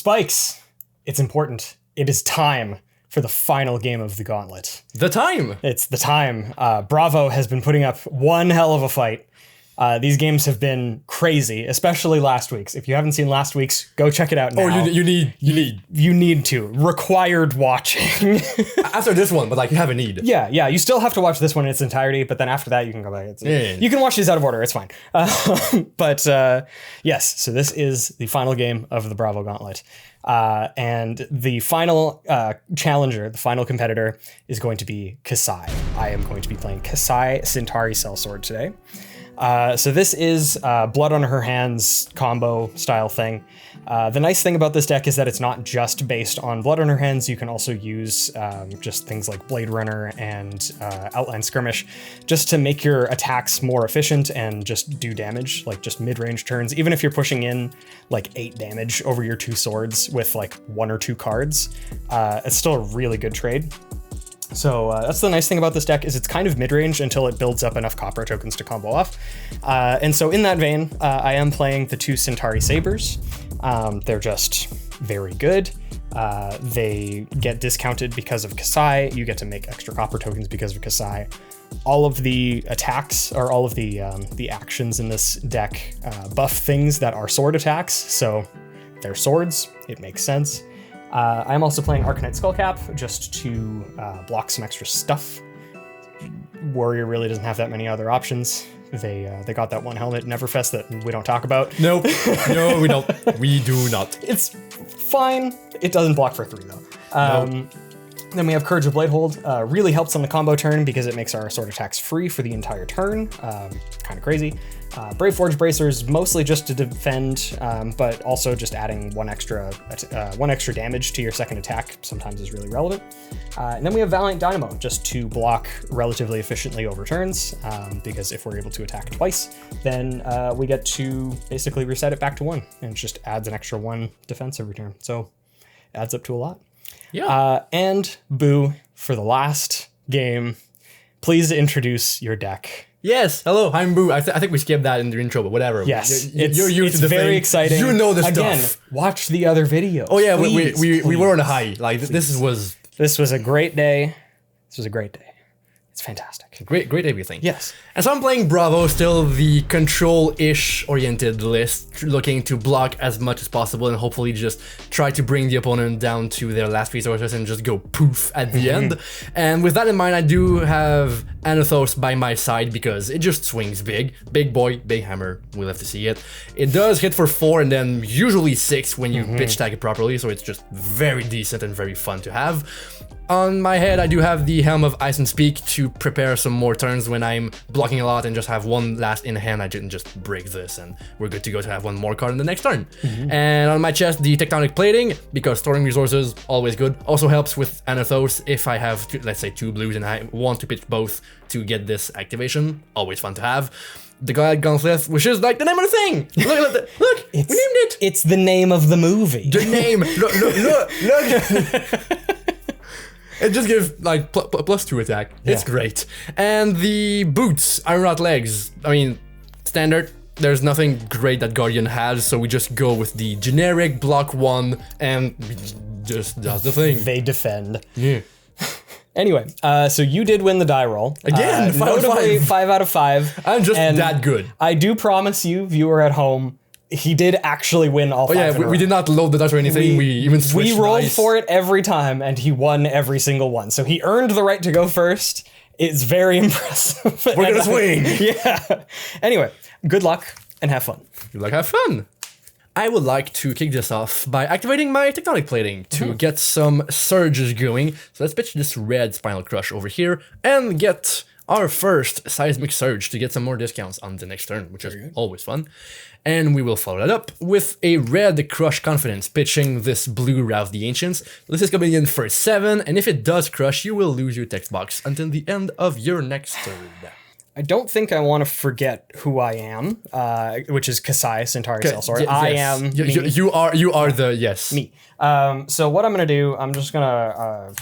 Spikes, it's important. It is time for the final game of the gauntlet. It's the time. Bravo has been putting up one hell of a fight. These games have been crazy, especially last week's. If you haven't seen last week's, go check it out now. Oh, you need to. Required watching. After this one, but like you have a need. Yeah. You still have to watch this one in its entirety, but then after that you can go back. You can watch these out of order. It's fine. Yes. So this is the final game of the Bravo Gauntlet. And the final challenger, the final competitor, is going to be Kassai. I am going to be playing Kassai Centauri Sellsword today. So this is blood on her hands combo style thing. The nice thing about this deck is that it's not just based on blood on her hands. You can also use just things like Blade Runner and Outline Skirmish just to make your attacks more efficient and just do damage, like just mid-range turns. Even if you're pushing in like 8 damage over your 2 swords with like 1 or 2 cards, it's still a really good trade. So that's the nice thing about this deck is it's kind of mid-range until it builds up enough copper tokens to combo off. And so in that vein, I am playing the 2 Centauri Sabers. They're just very good. They get discounted because of Kassai. You get to make extra copper tokens because of Kassai. All of the attacks or all of the actions in this deck buff things that are sword attacks. So they're swords. It makes sense. I'm also playing Arcanite Skullcap just to block some extra stuff. Warrior really doesn't have that many other options. They got that one helmet in Everfest that we don't talk about. Nope. No, we don't. We do not. It's fine. It doesn't block for 3 though. Nope. Then we have Courage of Bladehold. Really helps on the combo turn because it makes our sword attacks free for the entire turn. Kind of crazy. Brave Forge Bracers, mostly just to defend, but also just adding one extra damage to your second attack sometimes is really relevant. And then we have Valiant Dynamo, just to block relatively efficiently over turns, because if we're able to attack twice, then we get to basically reset it back to 1, and it just adds an extra 1 defense every turn. So it adds up to a lot. Yeah. And Boo, for the last game, please introduce your deck. Yes, hello, I'm Boo. I think we skipped that in the intro, but whatever. Yes, you're used to the very thing. Exciting. You know the Again, stuff. Watch the other videos. Oh yeah, please, we were on a high. Like this was a great day. This was a great day. It's fantastic. Great everything. Yes. And so I'm playing Bravo, still the control-ish oriented list, looking to block as much as possible and hopefully just try to bring the opponent down to their last resources and just go poof at the end. And with that in mind, I do have Anathos by my side because it just swings big. Big boy, big hammer. We'll have to see it. It does hit for 4 and then usually 6 when you pitch tag it properly, so it's just very decent and very fun to have. On my head, I do have the Helm of Ice and Speak to prepare some more turns when I'm blocking a lot and just have one last in hand. I didn't just break this and we're good to go to have one more card in the next turn. And on my chest, the Tectonic Plating, because storing resources, always good. Also helps with Anathos if I have, let's say, 2 blues and I want to pitch both to get this activation. Always fun to have. The Goliath Gauntlet, which is like the name of the thing. Look, we named it. It's the name of the movie. The name. Look. It just gives like +2 attack. It's great. And the boots, Iron Rot legs. I mean, standard. There's nothing great that Guardian has, so we just go with the generic block 1 and just does the thing. They defend. Yeah. Anyway, so you did win the die roll. Again, 5 out of 5. 5 out of 5. I'm just that good. I do promise you, viewer at home, he did actually win all 5 in a row. We did not load the dice or anything. We even switched. We rolled dice for it every time, and he won every single one. So he earned the right to go first. It's very impressive. We're gonna swing. Yeah. Anyway, good luck and have fun. Good luck, have fun. I would like to kick this off by activating my Tectonic Plating to get some surges going. So let's pitch this red Spinal Crush over here and get our first Seismic Surge to get some more discounts on the next turn, which is always fun. And we will follow that up with a red Crush Confidence, pitching this blue Rout the Ancients. This is coming in for 7, and if it does crush, you will lose your text box until the end of your next turn. I don't think I want to forget who I am, which is Kassai, Centauri Sellsword. I am me. You are the, yes. Me. So what I'm going to do, I'm just going to...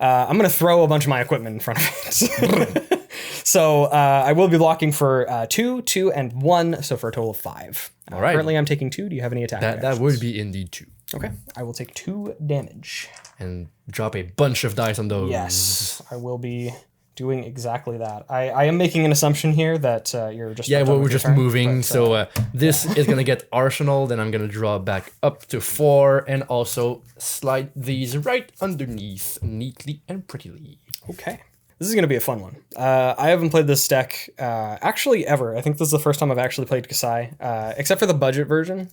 I'm going to throw a bunch of my equipment in front of it. So I will be blocking for 2, 2, and 1, so for a total of 5. All right. Currently, I'm taking 2. Do you have any attack That reactions? would be indeed 2. Okay, I will take 2 damage. And drop a bunch of dice on those. Yes, I will be doing exactly that. I am making an assumption here that you're just... Yeah, done well, with we're your just turn, moving. but, So this is going to get Arsenal. Then I'm going to draw back up to 4 and also slide these right underneath neatly and prettily. Okay. This is going to be a fun one. I haven't played this deck actually ever. I think this is the first time I've actually played Kassai, except for the budget version.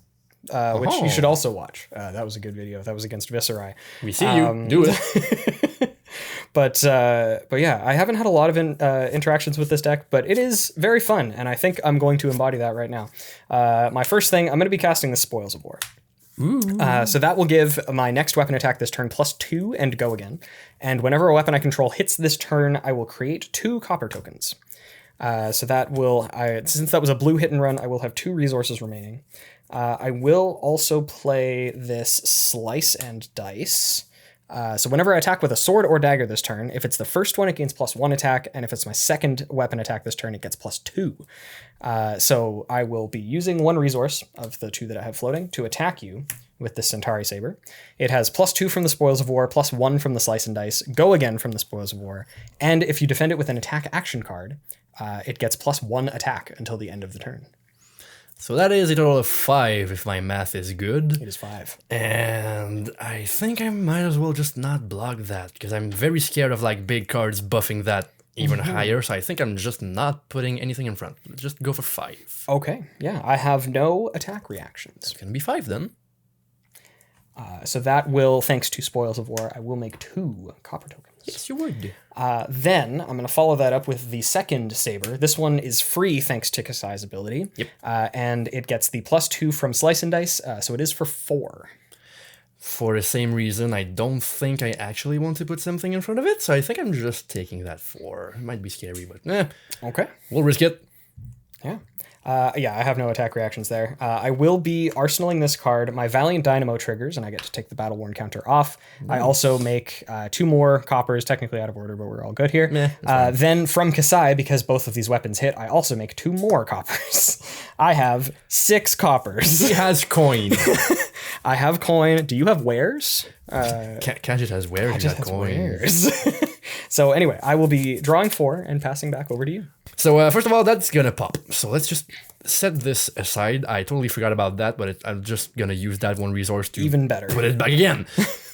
Which you should also watch. That was a good video. That was against Viserai. We see you. Do it. But yeah, I haven't had a lot of interactions with this deck, but it is very fun, and I think I'm going to embody that right now. My first thing, I'm going to be casting the Spoils of War. So that will give my next weapon attack this turn +2 and go again. And whenever a weapon I control hits this turn, I will create 2 copper tokens. So that will, since that was a blue hit and run, I will have 2 resources remaining. I will also play this Slice and Dice. So whenever I attack with a sword or dagger this turn, if it's the first one, it gains +1 attack, and if it's my second weapon attack this turn, it gets +2. So I will be using 1 resource of the 2 that I have floating to attack you with the Centauri Saber. It has +2 from the Spoils of War, +1 from the Slice and Dice, go again from the Spoils of War, and if you defend it with an attack action card, it gets +1 attack until the end of the turn. So that is a total of 5 if my math is good. It is 5. And I think I might as well just not block that because I'm very scared of like big cards buffing that even higher. So I think I'm just not putting anything in front. Let's just go for 5. Okay, yeah, I have no attack reactions. It's gonna be 5 then. So that will, thanks to Spoils of War, I will make 2 copper tokens. Yes, you would. Then I'm going to follow that up with the second saber. This one is free thanks to Kassai's ability. Yep. And it gets the +2 from Slice and Dice, so it is for 4. For the same reason, I don't think I actually want to put something in front of it, so I think I'm just taking that 4. It might be scary, but Okay. we'll risk it. Yeah. Yeah, I have no attack reactions there. I will be arsenaling this card. My Valiant Dynamo triggers, and I get to take the Battle Worn counter off. Nice. I also make 2 more coppers, technically out of order, but we're all good here. Then from Kassai, because both of these weapons hit, I also make 2 more coppers. I have 6 coppers. He has coin. I have coin. Do you have wares? Kadjit has wares. Kadjit has wares. So anyway, I will be drawing 4 and passing back over to you. So first of all, that's gonna pop. So let's just set this aside. I totally forgot about that, but I'm just gonna use that 1 resource to even better put it back again.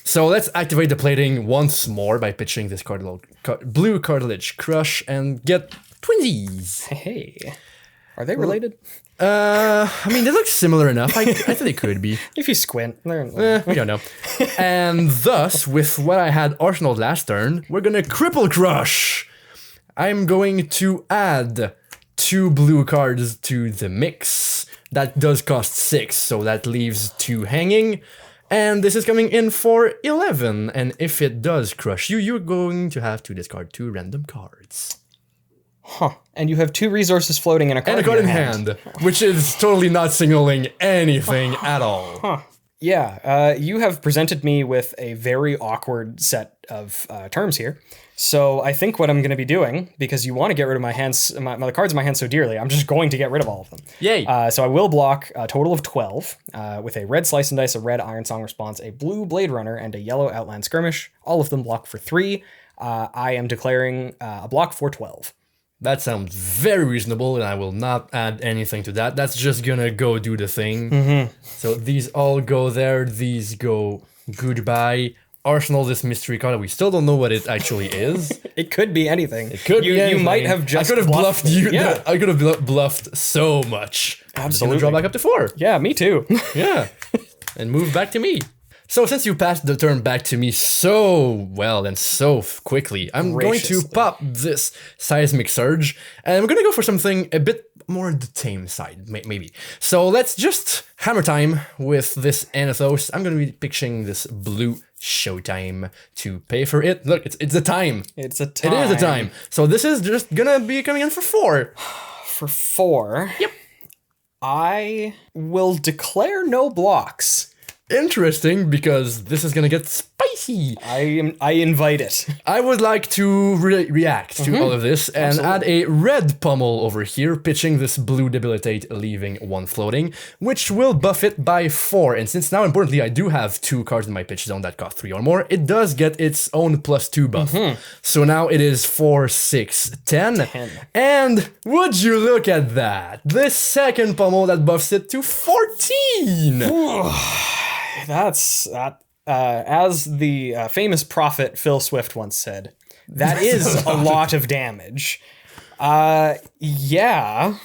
So let's activate the plating once more by pitching this blue cartilage crush and get twinsies. Hey, are they related? I mean, they look similar enough. I think they could be. If you squint, we don't know. And thus, with what I had arsenal last turn, we're gonna Crippling Crush. I'm going to add 2 blue cards to the mix. That does cost 6, so that leaves 2 hanging. And this is coming in for 11. And if it does crush you, you're going to have to discard 2 random cards. Huh. And you have 2 resources floating in a card, in hand, which is totally not signaling anything at all. Huh. Yeah, you have presented me with a very awkward set of terms here. So I think what I'm going to be doing, because you want to get rid of my hands, the cards in my hand so dearly, I'm just going to get rid of all of them. Yay! So I will block a total of 12 with a red Slice and Dice, a red Iron Song Response, a blue Blade Runner, and a yellow Outland Skirmish. All of them block for 3. I am declaring a block for 12. That sounds very reasonable, and I will not add anything to that. That's just gonna go do the thing. So these all go there. These go goodbye. Arsenal, this mystery card. We still don't know what it actually is. It could be anything. It could be anything. You might have just I could have bluffed you. Yeah. I could have bluffed so much. Absolutely. Draw back up to 4. Yeah, me too. Yeah. And move back to me. So since you passed the turn back to me so well and so quickly, I'm going to pop this Seismic Surge, and I'm going to go for something a bit more on the tame side, maybe. So let's just hammer time with this Anathos. I'm going to be pitching this blue Showtime to pay for it. Look, it's a time. It's a time. It is a time. So this is just going to be coming in for 4. For 4? Yep. I will declare no blocks. Interesting, because this is gonna get spicy. spicy. I invite it. I would like to react to all of this and add a red pummel over here, pitching this blue debilitate, leaving 1 floating, which will buff it by 4. And since now, importantly, I do have 2 cards in my pitch zone that cost 3 or more, it does get its own +2 buff. So now it is 4, 6, 10. And would you look at that? The second pummel that buffs it to 14. That's that. As the famous prophet Phil Swift once said, that is a lot of damage. Yeah.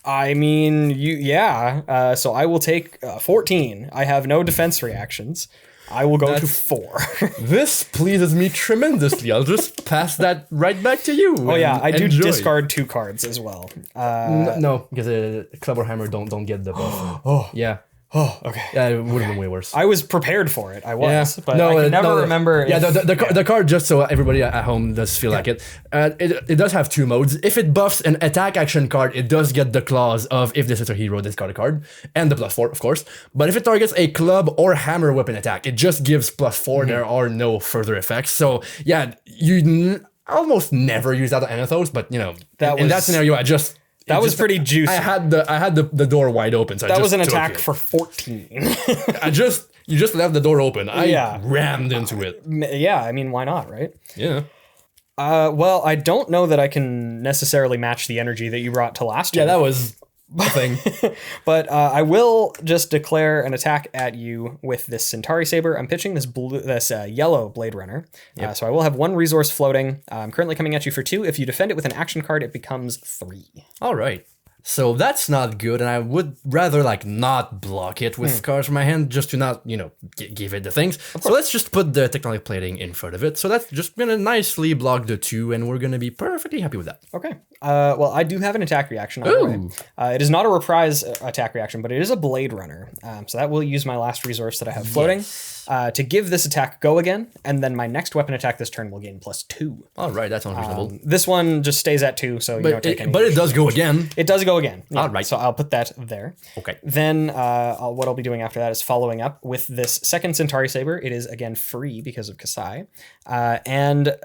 I mean, yeah. So I will take 14. I have no defense reactions. I will go to 4. This pleases me tremendously. I'll just pass that right back to you. Oh yeah, I do discard 2 cards as well. No, because a club or hammer don't get the buff. Oh yeah. Oh, okay. Yeah, it would have been way worse. I was prepared for it. I was, Yeah. but I can never remember. Yeah, the card, just so everybody at home does feel like it, it does have 2 modes. If it buffs an attack action card, it does get the clause of if this is a hero, discard a card, and the +4, of course. But if it targets a club or hammer weapon attack, it just gives +4. There are no further effects. So yeah, you almost never use that on any of those. But you know, in that scenario, that was pretty juicy. I had the door wide open, so that was an attack for 14. You just left the door open. I rammed into it. Yeah, I mean, why not, right? Yeah. Well, I don't know that I can necessarily match the energy that you brought to last time. Yeah, that was a thing. But I will just declare an attack at you with this Centauri Saber. I'm pitching this yellow Blade Runner. So I will have 1 resource floating. I'm currently coming at you for 2. If you defend it with an action card, it becomes 3. All right. So that's not good, and I would rather like not block it with cards from my hand just to not, you know, give it the things. So let's just put the tectonic plating in front of it. So that's just gonna nicely block the 2, and we're gonna be perfectly happy with that. Okay. Well, I do have an attack reaction. It is not a reprise attack reaction, but it is a Blade Runner. So that will use my last resource that I have floating to give this attack go again, and then my next weapon attack this turn will gain +2. All right, that sounds reasonable. This one just stays at 2, so you don't take any. But it does go again. It does go again. Yeah. All right. So I'll put that there. Okay. Then what I'll be doing after that is following up with this second Centauri Saber. It is again free because of Kassai. And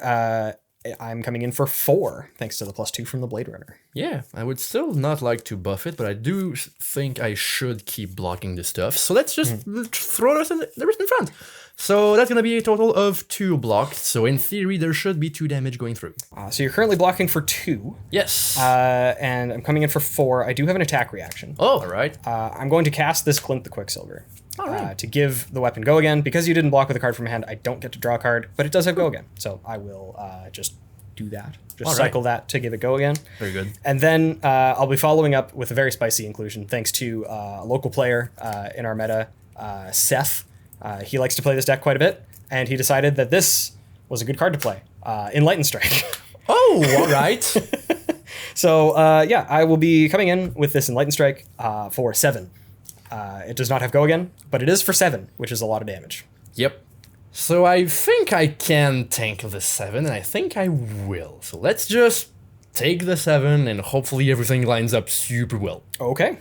I'm coming in for 4, thanks to the +2 from the Blade Runner. Yeah, I would still not like to buff it, but I do think I should keep blocking this stuff. So let's just throw the rest in front. So that's going to be a total of 2 blocked. So in theory, there should be 2 damage going through. So you're currently blocking for 2. Yes. And I'm coming in for 4. I do have an attack reaction. Oh, all right. I'm going to cast this Clint the Quicksilver. All right. To give the weapon go again. Because you didn't block with a card from hand, I don't get to draw a card, but it does have go again. So I will just do that. Just cycle that to give it go again. Very good. And then I'll be following up with a very spicy inclusion, thanks to a local player in our meta, Seth. He likes to play this deck quite a bit, and he decided that this was a good card to play, Enlightened Strike. Oh, all right. So yeah, I will be coming in with this Enlightened Strike for 7. It does not have go again, but it is for 7, which is a lot of damage. Yep. So I think I can tank the 7, and I think I will. So let's just take the 7, and hopefully everything lines up super well. Okay.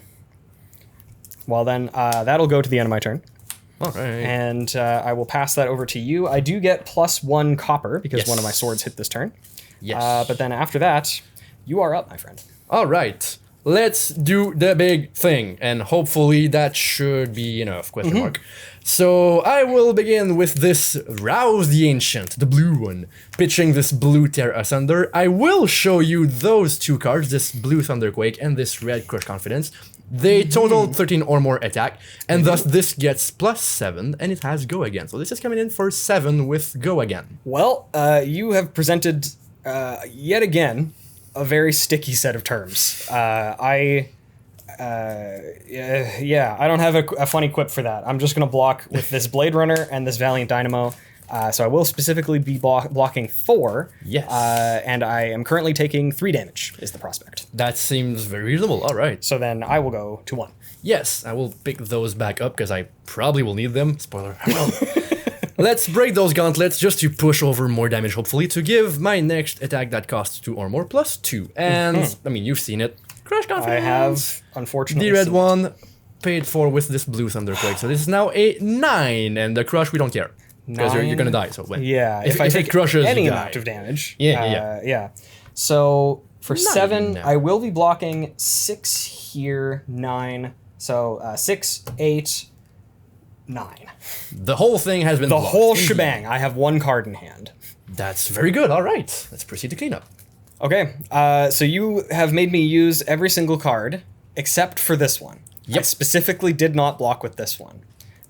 Well then, that'll go to the end of my turn. All right. And I will pass that over to you. I do get +1 copper because one of my swords hit this turn. Yes. But then after that, you are up, my friend. All right. Let's do the big thing, and hopefully that should be enough, question mark. So I will begin with this Rouse the Ancient, the blue one, pitching this blue Tear Asunder. I will show you those 2 cards, this blue Thunderquake and this red Crush Confidence. They total 13 or more attack, and thus this gets +7, and it has go again. So this is coming in for 7 with go again. Well, you have presented yet again a very sticky set of terms. I don't have a funny quip for that. I'm just gonna block with this Blade Runner and this Valiant Dynamo. So I will specifically be blocking 4. Yes. And I am currently taking 3 damage, is the prospect. That seems very reasonable. All right. So then I will go to 1. Yes, I will pick those back up because I probably will need them. Spoiler, I will. Let's break those gauntlets just to push over more damage, hopefully, to give my next attack that costs 2 or more +2. And, I mean, you've seen it. Crush Confidence. I have, unfortunately, the red one paid for with this blue Thunderquake. So this is now a 9, and the Crush, we don't care. Because you're gonna die. So Yeah, if I take crushes, any you die. amount of damage. Yeah. So for 7, no. I will be blocking 6 here, 9. So 6, 8, 9. The whole thing has been The blocked. whole shebang. I have 1 card in hand. That's very good. All right, let's proceed to cleanup. Okay, so you have made me use every single card except for this one. Yep. I specifically did not block with this one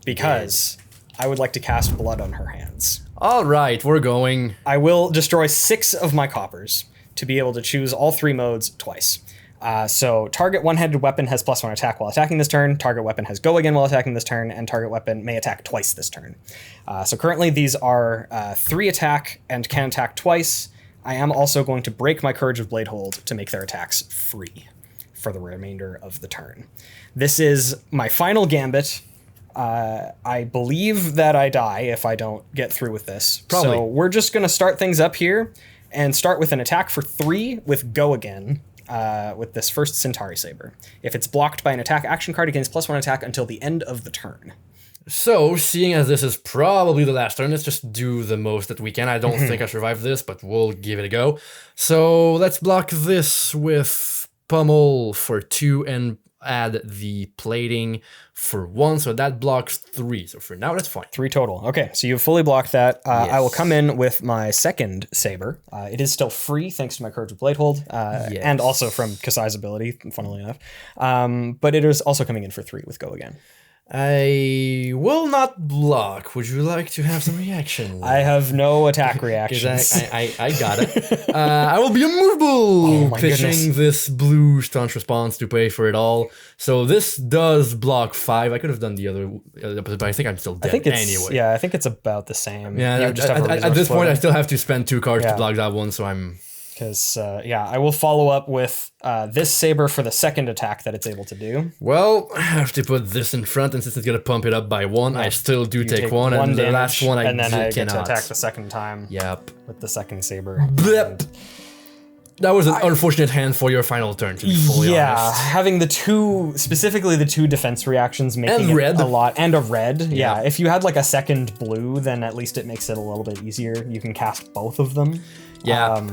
because I would like to cast Blood on her hands. All right, we're going. I will destroy 6 of my coppers to be able to choose all 3 modes twice. So target one-handed weapon has +1 attack while attacking this turn, target weapon has go again while attacking this turn, and target weapon may attack twice this turn. So currently these are 3 attack and can attack twice. I am also going to break my Courage of Bladehold to make their attacks free for the remainder of the turn. This is my final gambit. I believe that I die if I don't get through with this. Probably. So we're just going to start things up here and start with an attack for 3 with go again. With this first Centauri Saber. If it's blocked by an attack action card, it gains +1 attack until the end of the turn. So, seeing as this is probably the last turn, let's just do the most that we can. I don't think I survived this, but we'll give it a go. So, let's block this with Pummel for 2 and add the plating for 1. So that blocks 3. So for now, that's fine. 3 total. Okay, so you've fully blocked that. Yes. I will come in with my second Saber. It is still free thanks to my Courage of Bladehold, and also from Kassai's ability, funnily enough. But it is also coming in for 3 with go again. I will not block. Would you like to have some reaction? I have no attack reactions. I got it. I will be immovable, my pitching goodness. this blue staunch response to pay for it all. So this does block 5. I could have done the other, but I think I'm still dead I think it's, anyway. Yeah, I think it's about the same. Yeah, You just have a at resource this point, floating. I still have to spend 2 cards Yeah. to block that one, so I'm... Because, I will follow up with this Saber for the second attack that it's able to do. Well, I have to put this in front, and since it's going to pump it up by 1, I still do take 1, and the damage, last one and then I get cannot. to attack the second time Yep. with the second Saber. Blip. That was an unfortunate hand for your final turn, to be fully honest. Having specifically the 2 defense reactions making And red. it a lot, and a red. Yeah. If you had like a second blue, then at least it makes it a little bit easier. You can cast both of them. Yeah,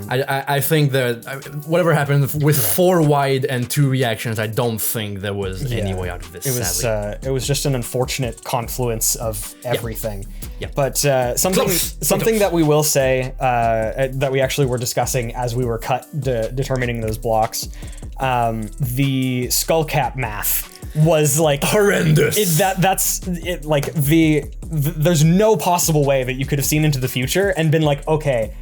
I think that whatever happened with 4 wide and 2 reactions, I don't think there was any way out of this. It was just an unfortunate confluence of everything. Yeah. But something that we will say that we actually were discussing as we were determining those blocks, the skullcap math was like horrendous. There's no possible way that you could have seen into the future and been like, okay.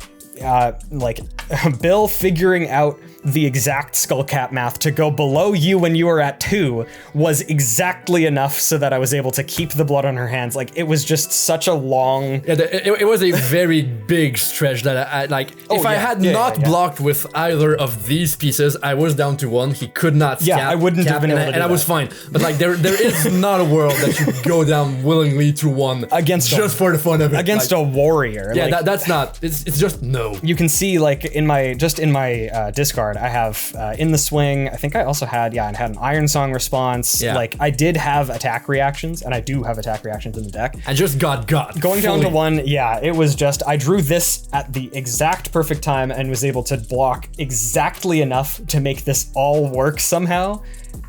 Bill figuring out the exact skullcap math to go below you when you were at 2 was exactly enough so that I was able to keep the blood on her hands. Like, it was just such a long... Yeah, it was a very big stretch that if I had not blocked with either of these pieces, I was down to 1. He could not I wouldn't have been able to do and I was that. fine. But like, there is not a world that you go down willingly to 1 just for the fun of it. Against a warrior. Yeah, like, that's not... It's just no. you can see, like, in my discard, I have in the swing. I think I also had I had an Iron Song response. Yeah. Like, I did have attack reactions, and I do have attack reactions in the deck. I just got Going down to 1, it was just I drew this at the exact perfect time and was able to block exactly enough to make this all work somehow,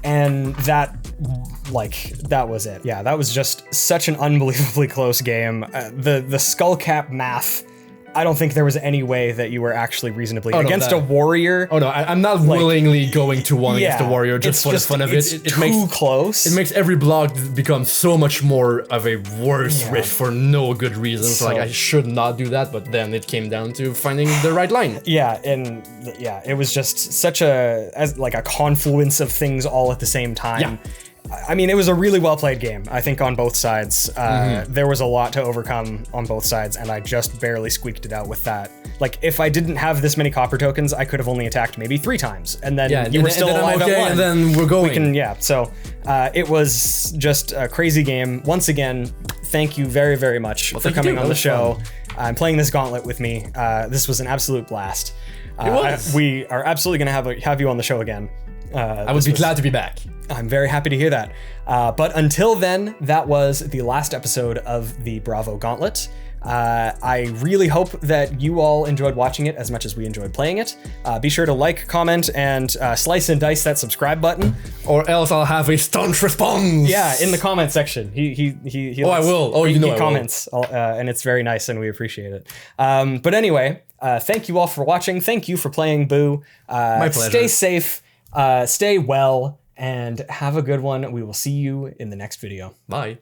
and that was it. Yeah, that was just such an unbelievably close game. The skullcap math. I don't think there was any way that you were actually reasonably against a warrior. Oh no, I'm not willingly going to 1 against a warrior just for the fun of it. It makes close. It makes every block become so much more of a worse riff for no good reason. So like, I should not do that, but then it came down to finding the right line. It was just such a confluence of things all at the same time. Yeah. I mean, it was a really well played game, I think, on both sides. There was a lot to overcome on both sides, and I just barely squeaked it out with that. Like, if I didn't have this many copper tokens, I could have only attacked maybe 3 times, and then you were still alive at 1. And then we're going. It was just a crazy game. Once again, thank you very, very much for coming on the show. And playing this gauntlet with me. This was an absolute blast. It was. We are absolutely going to have you on the show again. I would be glad to be back. I'm very happy to hear that. But until then, that was the last episode of the Bravo Gauntlet. I really hope that you all enjoyed watching it as much as we enjoyed playing it. Be sure to like, comment, and slice and dice that subscribe button. Or else I'll have a staunch response. Yeah, in the comment section. He I will. Oh, you know I will. comments, and it's very nice, and we appreciate it. But anyway, thank you all for watching. Thank you for playing Boo. My pleasure. Stay safe, stay well, and have a good one. We will see you in the next video. Bye.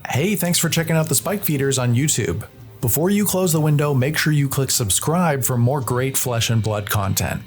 Hey, thanks for checking out the Spike Feeders on YouTube. Before you close the window, make sure you click subscribe for more great Flesh and Blood content.